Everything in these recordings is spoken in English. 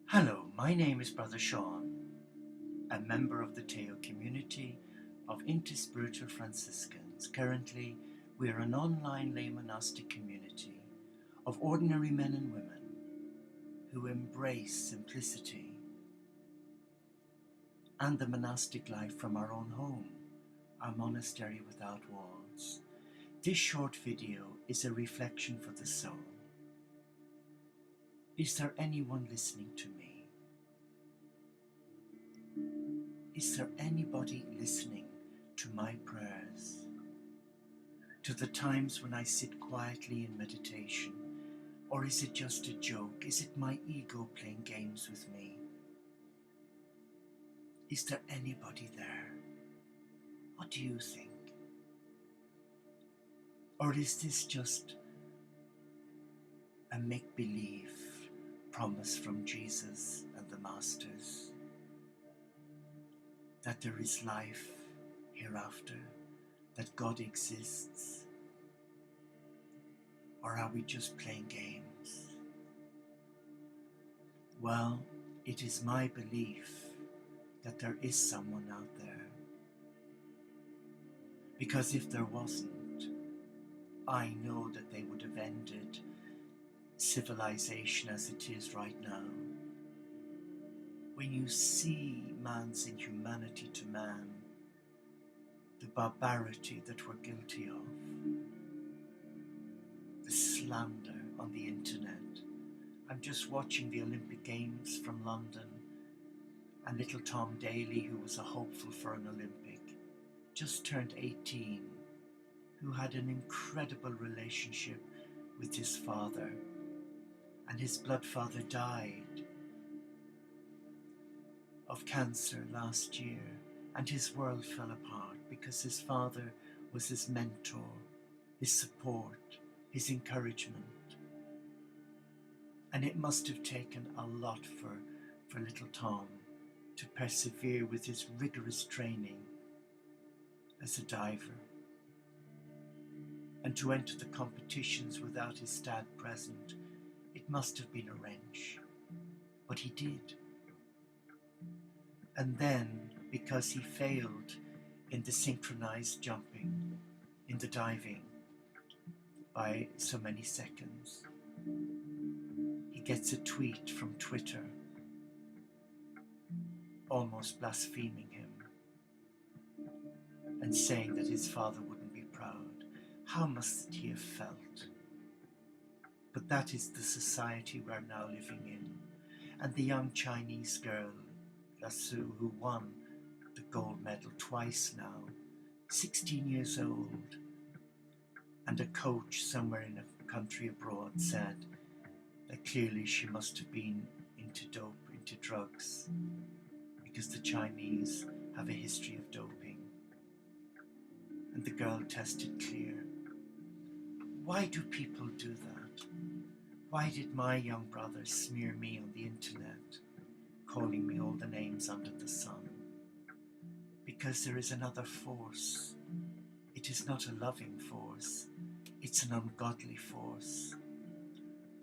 Hello, my name is Brother Sean, a member of the Teo community of Interspiritual Franciscans. Currently, we are an online lay monastic community of ordinary men and women who embrace simplicity and the monastic life from our own home, our monastery without walls. This short video is a reflection for the soul. Is there anyone listening to me? Is there anybody listening to my prayers? To the times when I sit quietly in meditation? Or is it just a joke? Is it my ego playing games with me? Is there anybody there? What do you think? Or is this just a make-believe promise from Jesus and the Masters that there is life hereafter, that God exists? Or are we just playing games? Well, it is my belief that there is someone out there. Because if there wasn't, I know that they would have ended civilization as it is right now. When you see man's inhumanity to man, the barbarity that we're guilty of, the slander on the internet. I'm just watching the Olympic Games from London, and little Tom Daly, who was a hopeful for an Olympic, just turned 18, who had an incredible relationship with his father, and his blood father died of cancer last year, and his world fell apart because his father was his mentor, his support, his encouragement. And it must have taken a lot for little Tom to persevere with his rigorous training as a diver, and to enter the competitions without his dad present. It must have been a wrench, but he did. And then, because he failed in the synchronized jumping, in the diving, by so many seconds, he gets a tweet from Twitter almost blaspheming him and saying that his father wouldn't be proud. How must he have felt? But that is the society we're now living in. And the young Chinese girl, Lasu, who won the gold medal twice now, 16 years old, and a coach somewhere in a country abroad said that clearly she must have been into dope, into drugs, because the Chinese have a history of doping. And the girl tested clear. Why do people do that? Why did my young brother smear me on the internet, calling me all the names under the sun? Because there is another force. It is not a loving force. It's an ungodly force.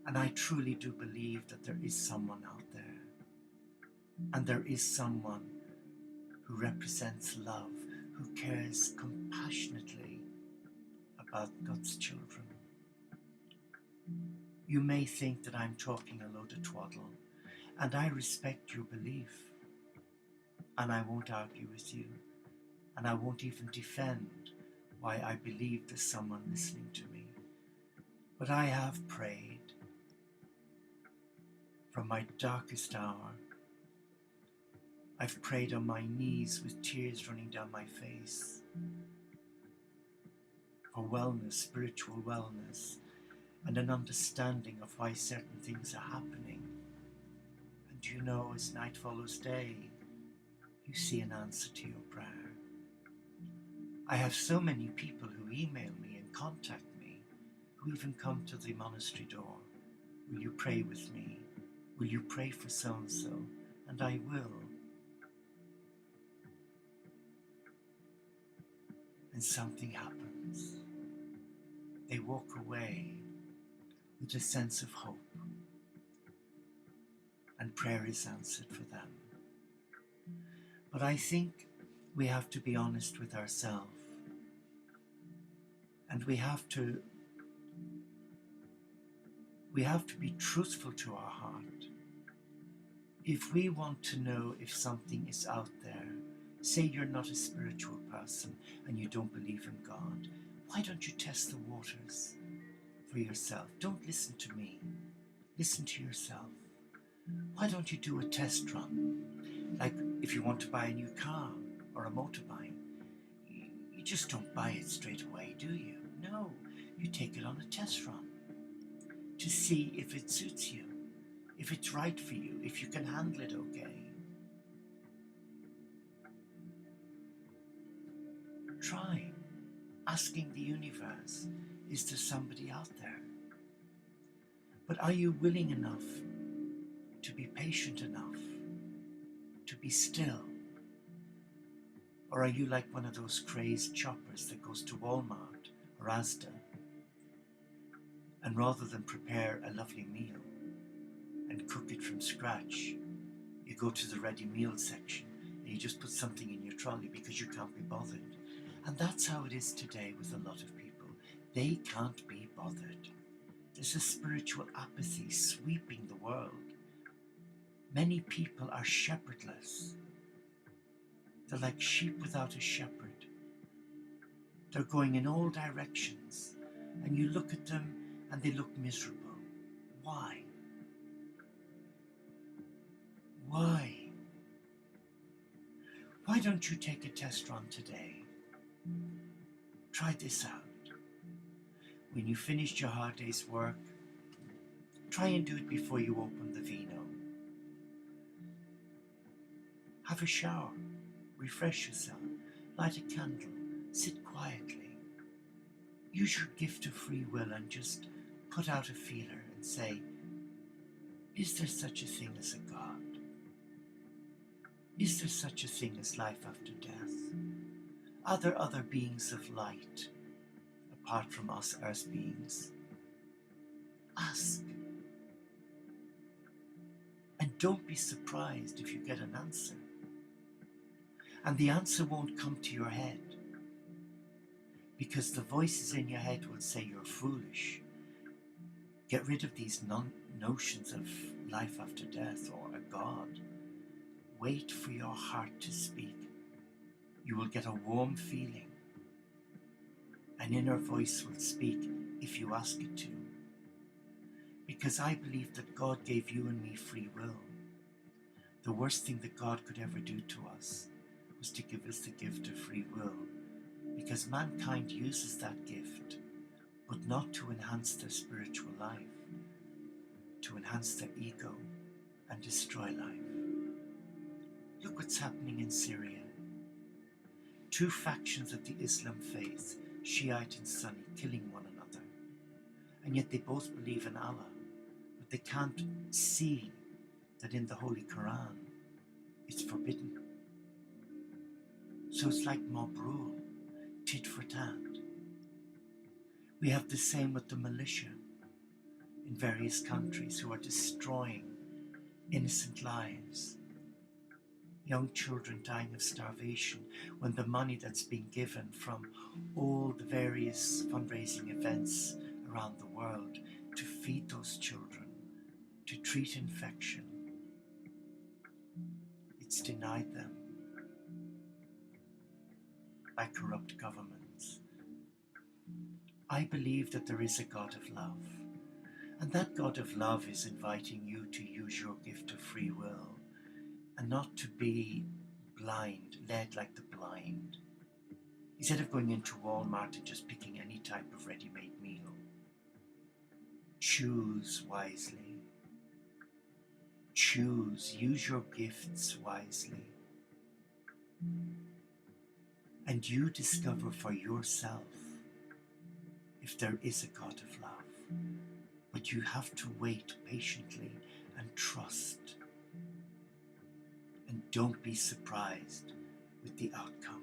And I truly do believe that there is someone out there. And there is someone who represents love, who cares compassionately about God's children. You may think that I'm talking a load of twaddle, and I respect your belief, and I won't argue with you, and I won't even defend why I believe there's someone listening to me. But I have prayed from my darkest hour. I've prayed on my knees with tears running down my face for wellness, spiritual wellness, and an understanding of why certain things are happening. And you know, as night follows day, you see an answer to your prayer. I have so many people who email me and contact me, who even come to the monastery door. Will you pray with me? Will you pray for so-and-so? And I will. And something happens. They walk away with a sense of hope and prayer is answered for them. But I think we have to be honest with ourselves, and we have to be truthful to our heart. If we want to know if something is out there, say you're not a spiritual person and you don't believe in God, why don't you test the waters for yourself? Don't listen to me. Listen to yourself. Why don't you do a test run? Like if you want to buy a new car or a motorbike, you just don't buy it straight away, do you? No, you take it on a test run to see if it suits you, if it's right for you, if you can handle it okay. Try asking the universe, is there somebody out there? But are you willing enough to be patient enough to be still? Or are you like one of those crazed shoppers that goes to Walmart or Asda, and rather than prepare a lovely meal and cook it from scratch, you go to the ready meal section and you just put something in your trolley because you can't be bothered? And that's how it is today with a lot of people. They can't be bothered. There's a spiritual apathy sweeping the world. Many people are shepherdless. They're like sheep without a shepherd. They're going in all directions, and you look at them and they look miserable. Why? Why? Why don't you take a test run today? Try this out. When you finished your hard day's work, try and do it before you open the vino. Have a shower, refresh yourself, light a candle, sit quietly. Use your gift of free will and just put out a feeler and say, is there such a thing as a God? Is there such a thing as life after death? Are there other beings of light apart from us earth beings? Ask. And don't be surprised if you get an answer. And the answer won't come to your head, because the voices in your head will say you're foolish. Get rid of these notions of life after death or a God. Wait for your heart to speak. You will get a warm feeling. An inner voice will speak if you ask it to. Because I believe that God gave you and me free will. The worst thing that God could ever do to us was to give us the gift of free will, because mankind uses that gift, but not to enhance their spiritual life, to enhance their ego and destroy life. Look what's happening in Syria. Two factions of the Islam faith, Shiite and Sunni, killing one another. And yet they both believe in Allah, but they can't see that in the Holy Quran it's forbidden. So it's like mob rule, tit for tat. We have the same with the militia in various countries who are destroying innocent lives. Young children dying of starvation when the money that's being given from all the various fundraising events around the world to feed those children, to treat infection, it's denied them by corrupt governments. I believe that there is a God of love, and that God of love is inviting you to use your gift of free will and not to be blind, led like the blind. Instead of going into Walmart and just picking any type of ready-made meal, choose wisely. Choose, use your gifts wisely. And you discover for yourself if there is a God of love. But you have to wait patiently and trust. And don't be surprised with the outcome.